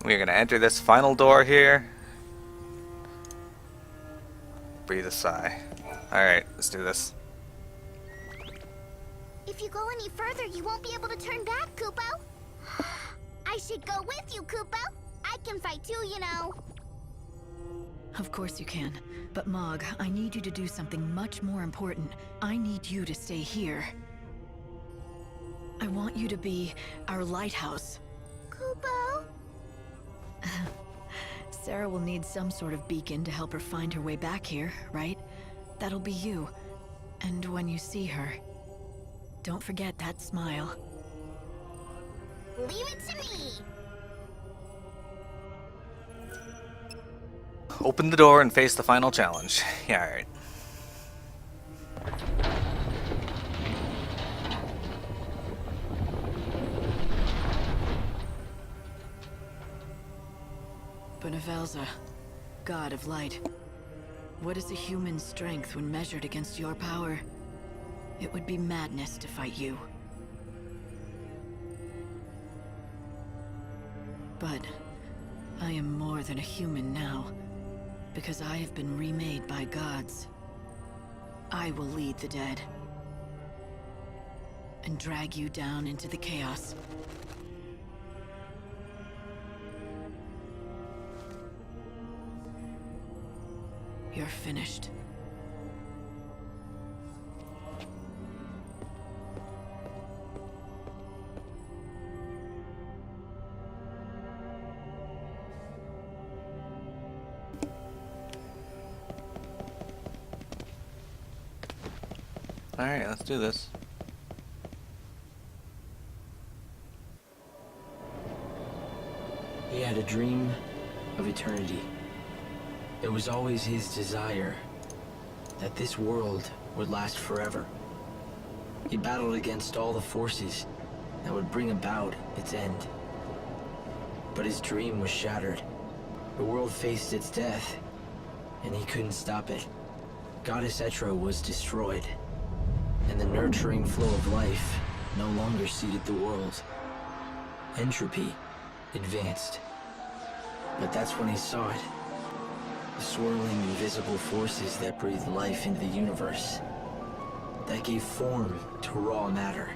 We're gonna enter this final door here. Breathe a sigh. Alright, let's do this. If you go any further, you won't be able to turn back, Kupo. I should go with you, Kupo. I can fight too, you know. Of course you can. But Mog, I need you to do something much more important. I need you to stay here. I want you to be our lighthouse. Kupo? Sarah will need some sort of beacon to help her find her way back here, right? That'll be you. And when you see her, don't forget that smile. Leave it to me. Open the door and face the final challenge. Yeah, alright. Benevelza, god of light. What is a human's strength when measured against your power? It would be madness to fight you. But I am more than a human now, because I have been remade by gods. I will lead the dead, and drag you down into the chaos. You're finished. Alright, let's do this. He had a dream of eternity. It was always his desire that this world would last forever. He battled against all the forces that would bring about its end. But his dream was shattered. The world faced its death, and he couldn't stop it. Goddess Etro was destroyed, and the nurturing flow of life no longer seeded the world. Entropy advanced. But that's when he saw it. The swirling, invisible forces that breathed life into the universe. That gave form to raw matter.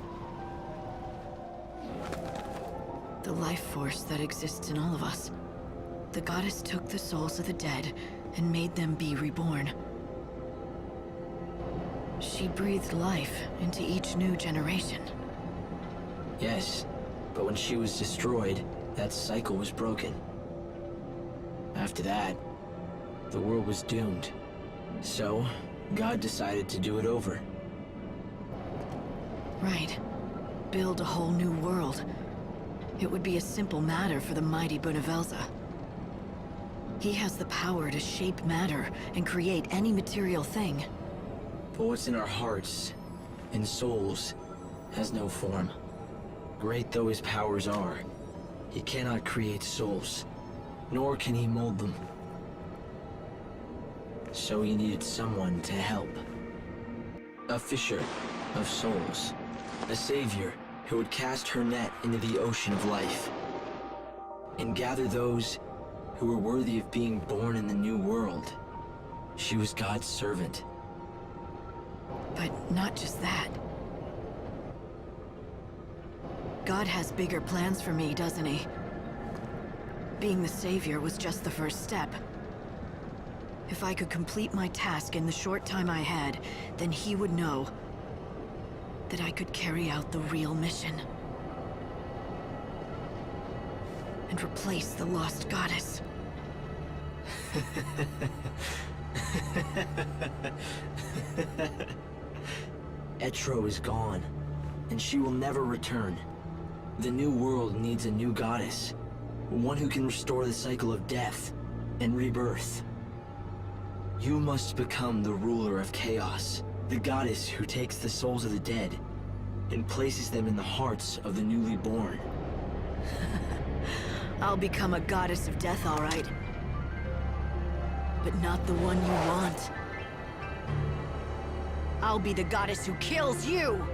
The life force that exists in all of us. The goddess took the souls of the dead and made them be reborn. She breathed life into each new generation. Yes, but when she was destroyed, that cycle was broken. After that, the world was doomed. So, God decided to do it over. Right. Build a whole new world. It would be a simple matter for the mighty Benevelza. He has the power to shape matter and create any material thing. But what's in our hearts and souls has no form. Great though his powers are, he cannot create souls, nor can he mold them. So he needed someone to help. A fisher of souls. A savior who would cast her net into the ocean of life. And gather those who were worthy of being born in the new world. She was God's servant. But not just that. God has bigger plans for me, doesn't he? Being the savior was just the first step. If I could complete my task in the short time I had, then he would know that I could carry out the real mission. And replace the lost goddess. Etro is gone, and she will never return. The new world needs a new goddess, one who can restore the cycle of death and rebirth. You must become the ruler of chaos, the goddess who takes the souls of the dead and places them in the hearts of the newly born. I'll become a goddess of death, all right. But not the one you want. I'll be the goddess who kills you!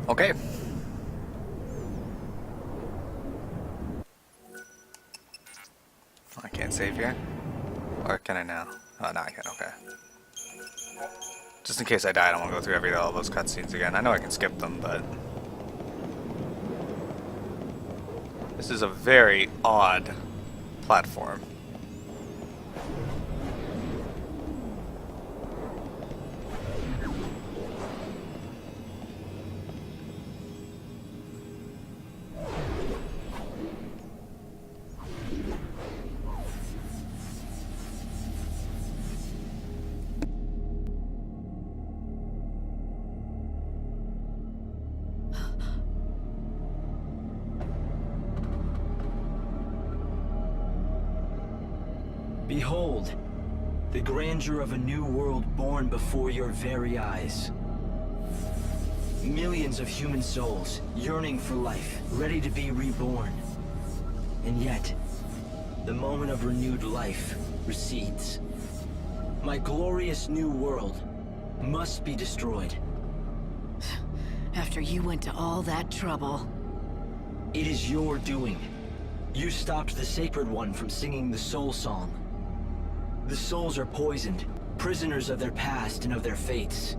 Okay. I can't save here. Or can I now? Oh, now I can, okay. Just in case I die, I don't want to go through all those cutscenes again. I know I can skip them, but... This is a very odd platform. Behold, the grandeur of a new world born before your very eyes. Millions of human souls yearning for life, ready to be reborn. And yet, the moment of renewed life recedes. My glorious new world must be destroyed. After you went to all that trouble. It is your doing. You stopped the Sacred One from singing the Soul Song. The souls are poisoned, prisoners of their past and of their fates.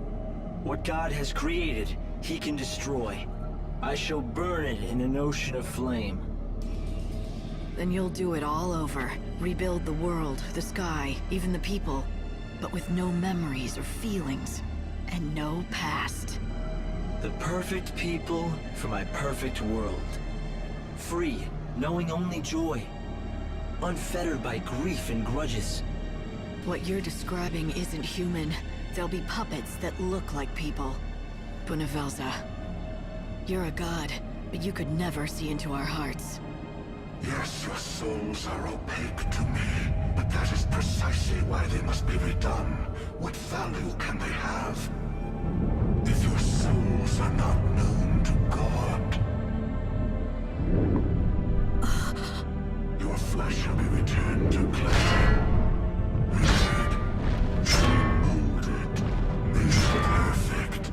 What God has created, He can destroy. I shall burn it in an ocean of flame. Then you'll do it all over. Rebuild the world, the sky, even the people. But with no memories or feelings. And no past. The perfect people for my perfect world. Free, knowing only joy. Unfettered by grief and grudges. What you're describing isn't human. They'll be puppets that look like people. Buenavelza, you're a god, but you could never see into our hearts. Yes, your souls are opaque to me, but that is precisely why they must be redone. What value can they have? If your souls are not known to God, your flesh shall be returned to clay. Molded, made perfect.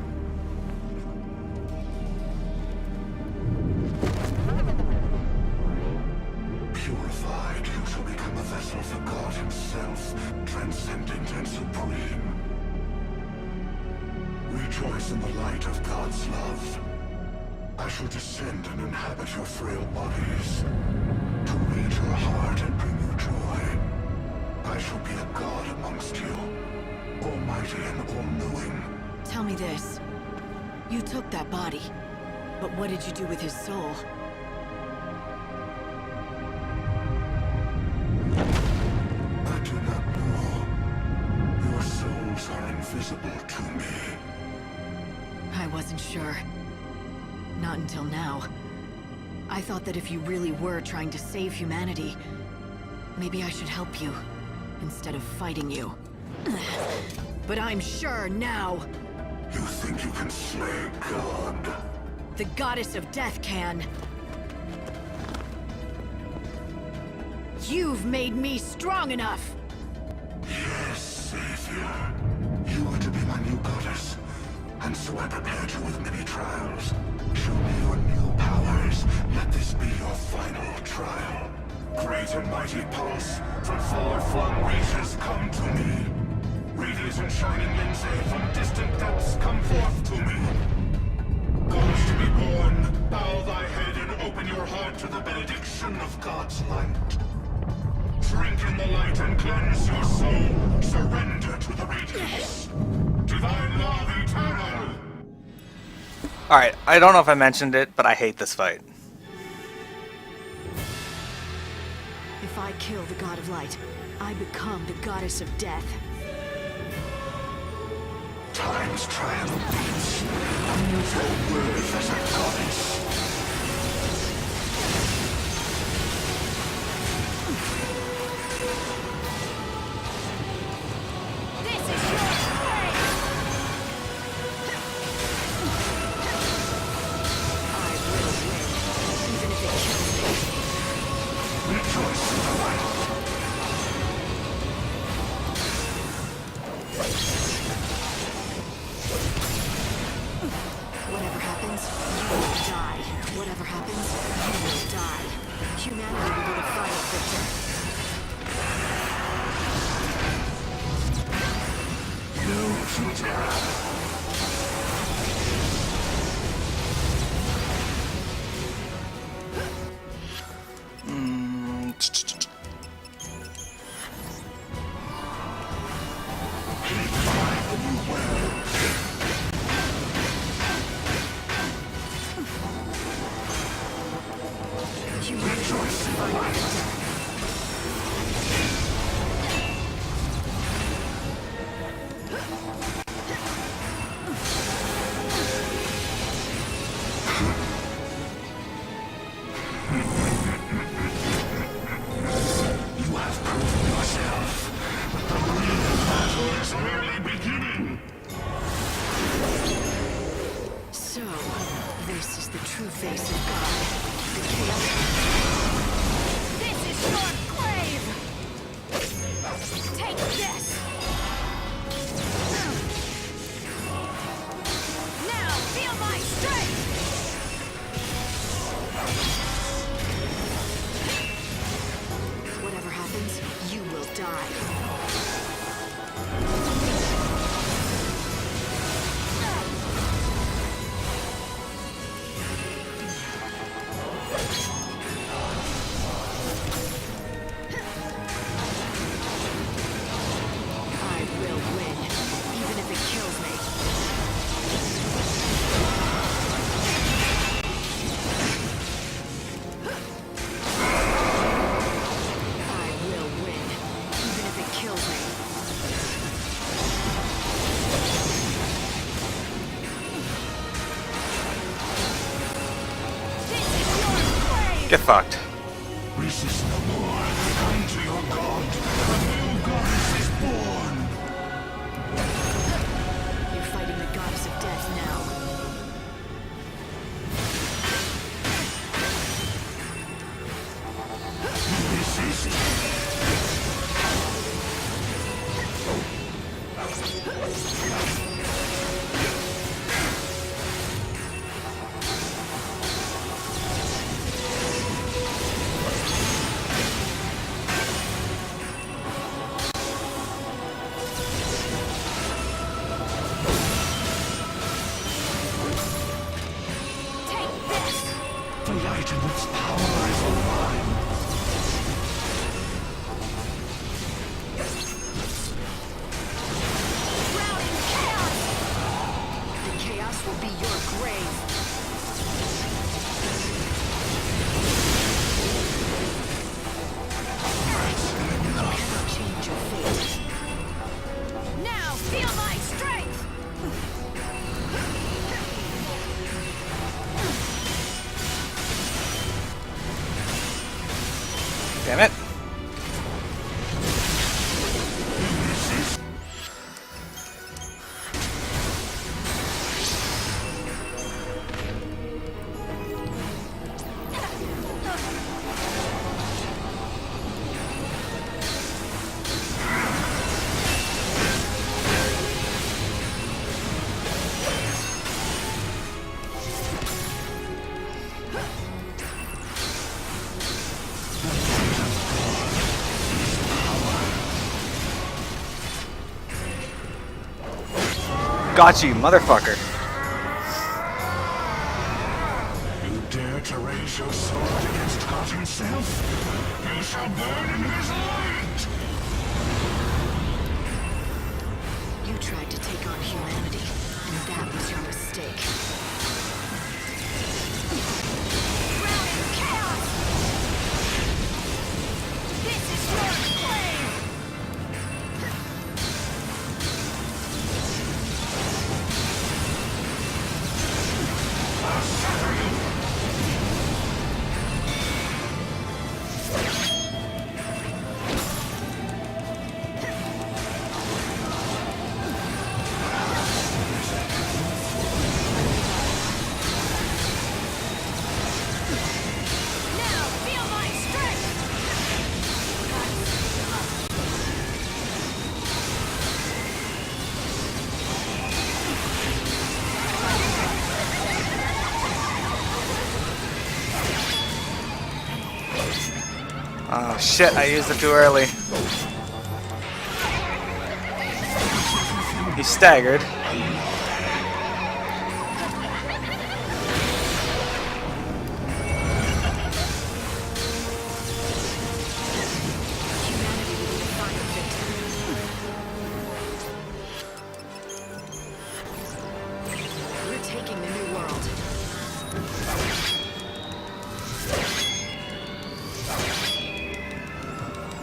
Purified, you shall become a vessel for God Himself, transcendent and supreme. Rejoice in the light of God's love. I shall descend and inhabit your frail bodies, to read your heart and bring you joy. I shall be a god amongst you, almighty and all-knowing. Tell me this. You took that body, but what did you do with his soul? I do not know. Your souls are invisible to me. I wasn't sure. Not until now. I thought that if you really were trying to save humanity, maybe I should help you, instead of fighting you. But I'm sure now! You think you can slay God? The goddess of death can. You've made me strong enough! Yes, Savior. You are to be my new goddess, and so I prepared you with many trials. Show me your new powers. Let this be your final trial. Great and mighty pulse, from far-flung reaches come to me. Radiant and shining lindsay from distant depths come forth to me. Cause to be born, bow thy head and open your heart to the benediction of God's light. Drink in the light and cleanse your soul. Surrender to the radiance. Divine love eternal. Alright, I don't know if I mentioned it, but I hate this fight. If I kill the god of light, I become the goddess of death. Time's triumphs. Your worth as a goddess. This is your way! happens, you will die. Whatever happens, you will die. Humanity will be the final victor. No future. So, this is the true face of God. The chaos. This is your grave! Take this! Now, feel my strength! Whatever happens, you will die. I will win, even if it kills me. I will win, even if it kills me. This is your grave! Get fucked. Resist no more. Come to your god. A new goddess is born. You're fighting the goddess of death now. Resist. Take this! The light and its power is all mine. Drowning chaos! The chaos will be your grave. You cannot change your fate. Now, feel my strength! Damn it. Got you, motherfucker. You dare to raise your sword against God himself? You shall burn in his light! You tried to take on humanity, and that was your mistake. Drowning chaos! This is your grave! shit, I used it too early. He staggered. We're taking the new world.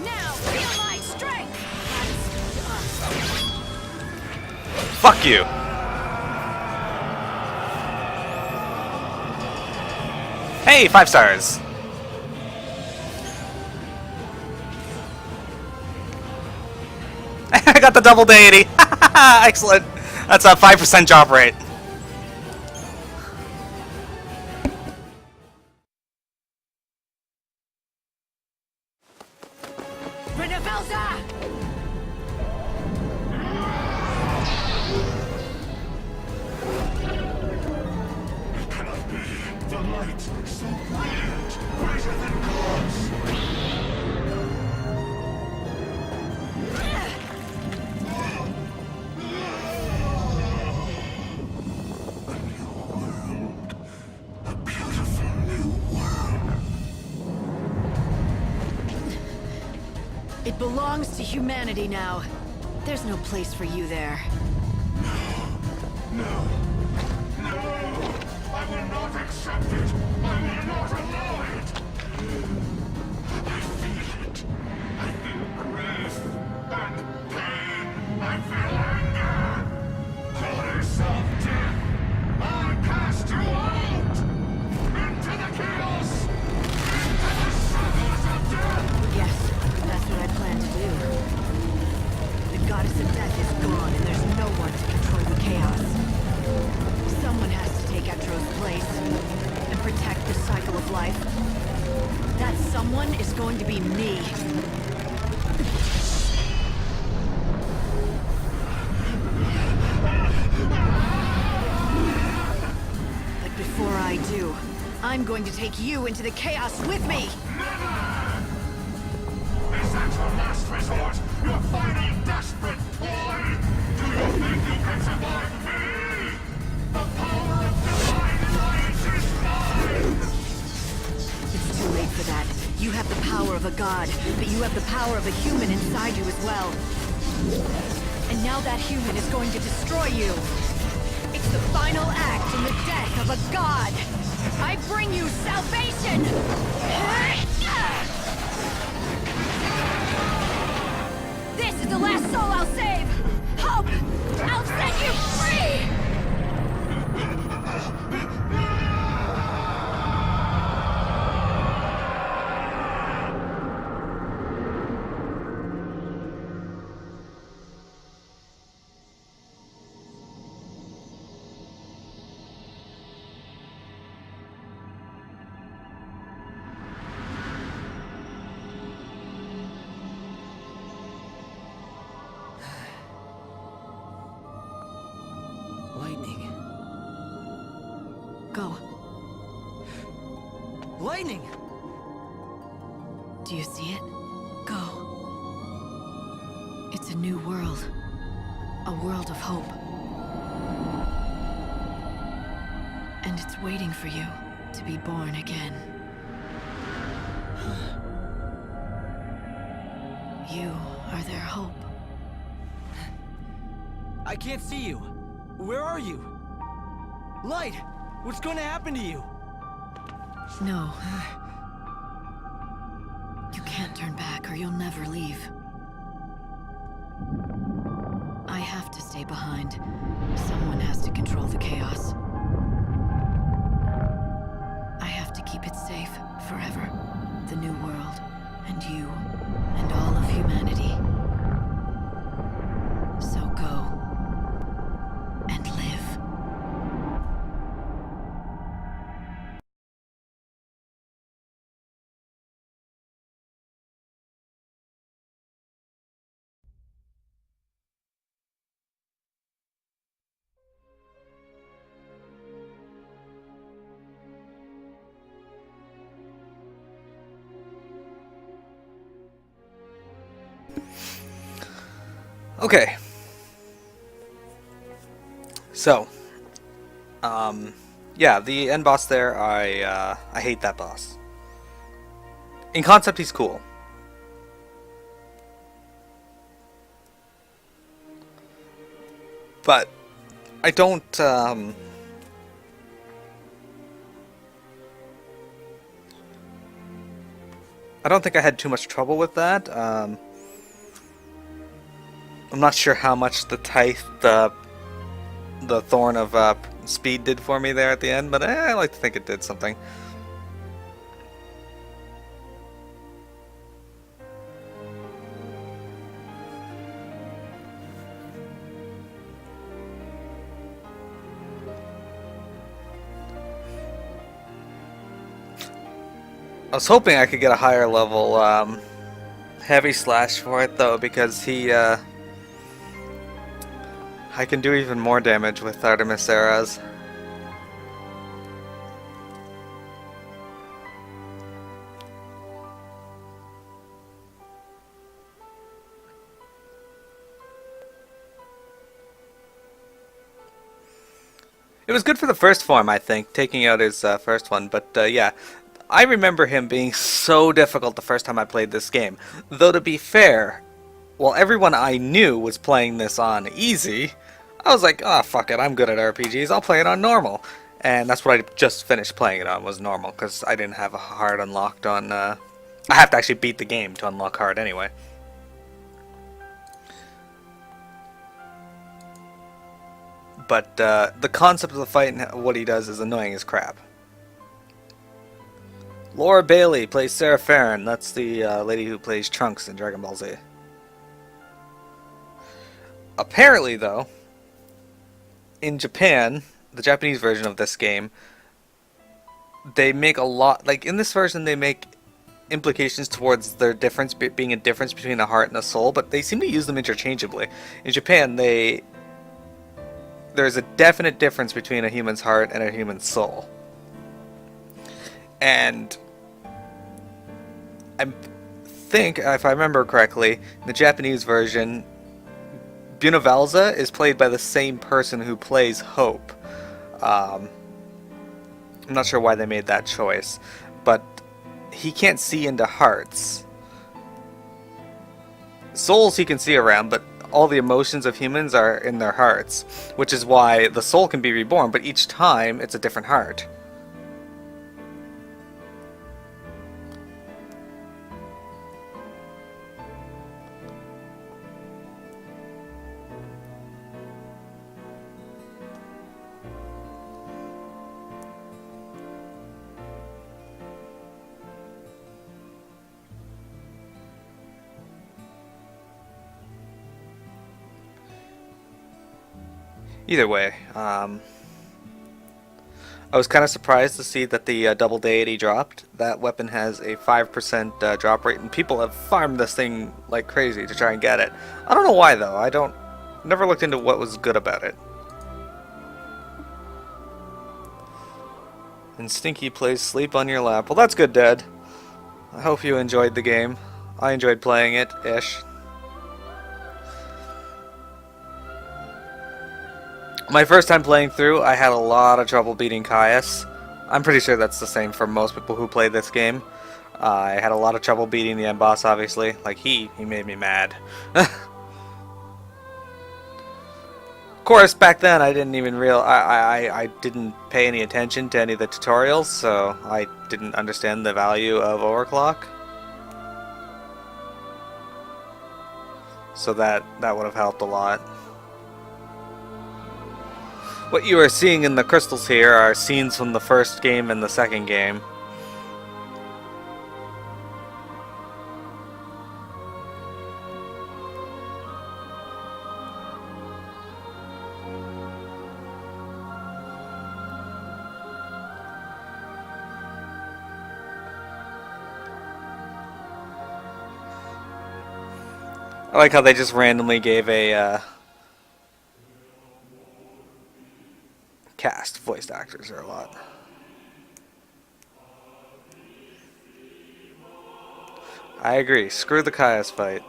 Now feel my strength! Fuck you! Hey, 5 stars! I got the double deity! Excellent! That's a 5% drop rate. It cannot be. The light, so brilliant, greater than gods. A new world. A beautiful new world. It belongs to humanity now. There's no place for you there. No. No! I will not accept it! I will not allow it! I feel it. I feel grief and pain. I feel anger. Goddess of death, I cast you out! Into the chaos! Into the shadows of death! Yes, that's what I plan to do. The goddess of death is gone, and there's no one to control the chaos. Someone has to take Etro's place and protect the cycle of life. That someone is going to be me. But before I do, I'm going to take you into the chaos with me! Is that your last resort? Your final desperate ploy? Do you think you can survive me? The power of divine light is mine! It's too late for that. You have the power of a god, but you have the power of a human inside you as well. And now that human is going to destroy you. It's the final act in the death of a god. I bring you salvation! This is the last soul I'll save! Hope! I'll set you free! Lightning. Go. Lightning! Do you see it? Go. It's a new world. A world of hope. And it's waiting for you to be born again. You are their hope. I can't see you. Where are you? Light! What's going to happen to you? No. You can't turn back or you'll never leave. I have to stay behind. Someone has to control the chaos. I have to keep it safe forever. The new world, and you, and all of humanity. So go. And live. Okay. So, yeah, the end boss there, I hate that boss. In concept, he's cool. But I don't, I don't think I had too much trouble with that. I'm not sure how much the tithe, the thorn of speed did for me there at the end, but I like to think it did something. I was hoping I could get a higher level heavy slash for it though, because I can do even more damage with Artemis Eras. It was good for the first form, I think, taking out his first one, but yeah. I remember him being so difficult the first time I played this game. Though to be fair, while everyone I knew was playing this on easy, I was like, oh fuck it, I'm good at RPGs, I'll play it on normal. And that's what I just finished playing it on, was normal, because I didn't have a hard unlocked on... I have to actually beat the game to unlock hard anyway. But the concept of the fight and what he does is annoying as crap. Laura Bailey plays Sarah Farron. That's the lady who plays Trunks in Dragon Ball Z. Apparently, though, in Japan, the Japanese version of this game, they make a lot... Like, in this version, they make implications towards their difference being a difference between a heart and a soul, but they seem to use them interchangeably. In Japan, there's a definite difference between a human's heart and a human's soul. And I think, if I remember correctly, in the Japanese version, Bunavalza is played by the same person who plays Hope. I'm not sure why they made that choice, but he can't see into hearts. Souls he can see around, but all the emotions of humans are in their hearts, which is why the soul can be reborn, but each time it's a different heart. Either way, I was kind of surprised to see that the double deity dropped. That weapon has a 5% drop rate, and people have farmed this thing like crazy to try and get it. I don't know why though. Never looked into what was good about it. And Stinky plays Sleep on Your Lap. Well, that's good, Dad. I hope you enjoyed the game. I enjoyed playing it, ish. My first time playing through, I had a lot of trouble beating Caius. I'm pretty sure that's the same for most people who play this game. I had a lot of trouble beating the end boss, obviously. Like, he made me mad. Of course, back then I didn't even I didn't pay any attention to any of the tutorials, so I didn't understand the value of overclock. So that would have helped a lot. What you are seeing in the crystals here are scenes from the first game and the second game. I like how they just randomly gave a cast. Voiced actors are a lot. I agree. Screw the Caius fight.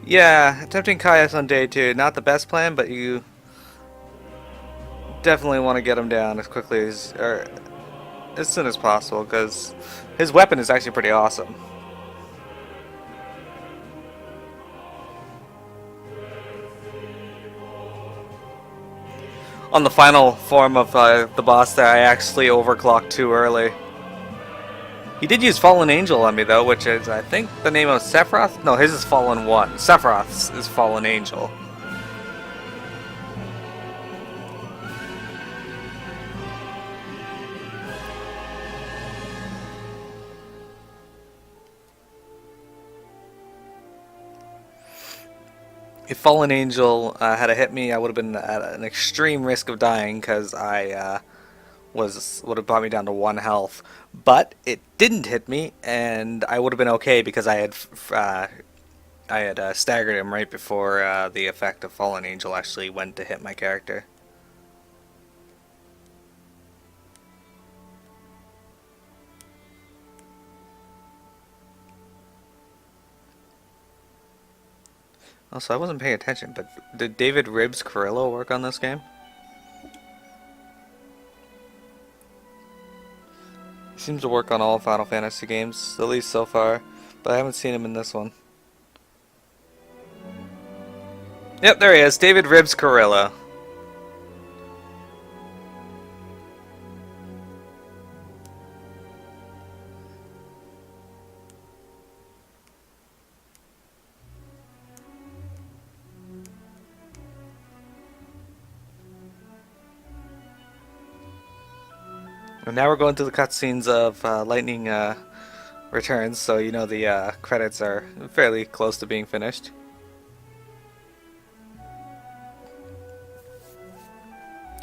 Yeah, attempting kayaks on day 2, not the best plan, but you definitely want to get him down as quickly as, or as soon as possible, because his weapon is actually pretty awesome. On the final form of the boss there, I actually overclocked too early. He did use Fallen Angel on me though, which is, I think, the name of Sephiroth? No, his is Fallen 1. Sephiroth's is Fallen Angel. If Fallen Angel had hit me, I would have been at an extreme risk of dying, because I would have brought me down to 1 health. But it didn't hit me, and I would have been okay because I had staggered him right before the effect of Fallen Angel actually went to hit my character. Also, I wasn't paying attention, but did David Ribbs Carrillo work on this game? He seems to work on all Final Fantasy games, at least so far, but I haven't seen him in this one. Yep, there he is, David Ribbs Carrillo. And now we're going to the cutscenes of Lightning Returns, so you know the credits are fairly close to being finished.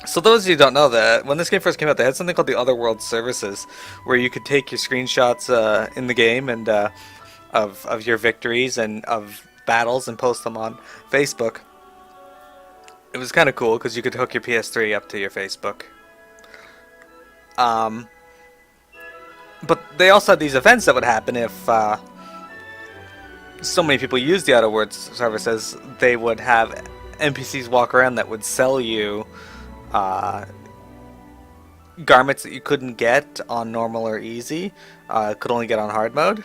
So those of you who don't know that, when this game first came out, they had something called the Otherworld Services, where you could take your screenshots in the game and of your victories and of battles and post them on Facebook. It was kind of cool because you could hook your PS3 up to your Facebook. But they also had these events that would happen if so many people used the Otherworld services. They would have NPCs walk around that would sell you garments that you couldn't get on normal or easy, could only get on hard mode.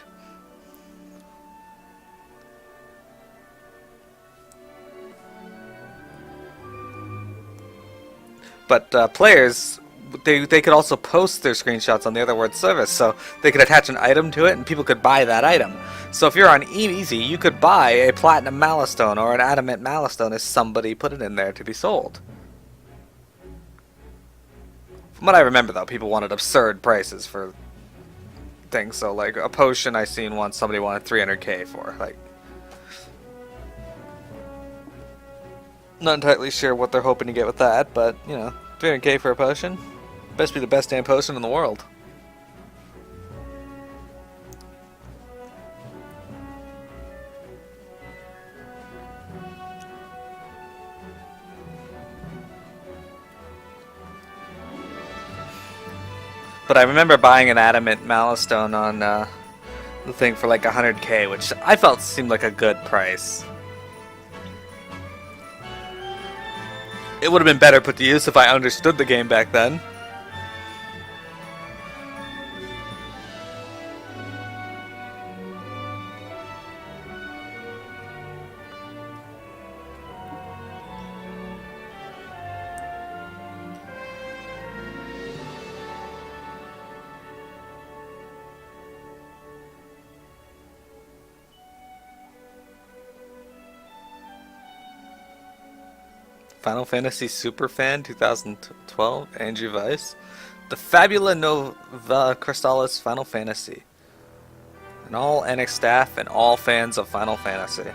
But players, they could also post their screenshots on the Otherworld service, so they could attach an item to it and people could buy that item. So if you're on easy, you could buy a platinum malastone or an adamant malastone if somebody put it in there to be sold. From what I remember though, people wanted absurd prices for things, so like a potion I seen once somebody wanted 300k for, like. Not entirely sure what they're hoping to get with that, but you know, 300k for a potion? Best be the best damn potion in the world. But I remember buying an adamant malastone on the thing for like 100k, which I felt seemed like a good price. It would have been better put to use if I understood the game back then. Final Fantasy Superfan 2012, Andrew Weiss. The Fabula Nova Crystallis Final Fantasy. And all NX staff and all fans of Final Fantasy.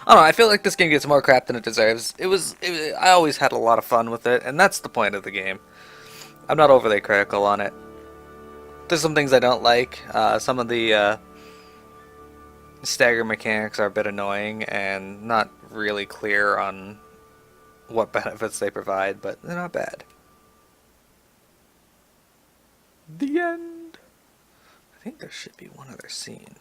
I don't know, I feel like this game gets more crap than it deserves. I always had a lot of fun with it, and that's the point of the game. I'm not overly critical on it. There's some things I don't like. Some of the Stagger mechanics are a bit annoying and not really clear on what benefits they provide, but they're not bad. The end. I think there should be one other scene.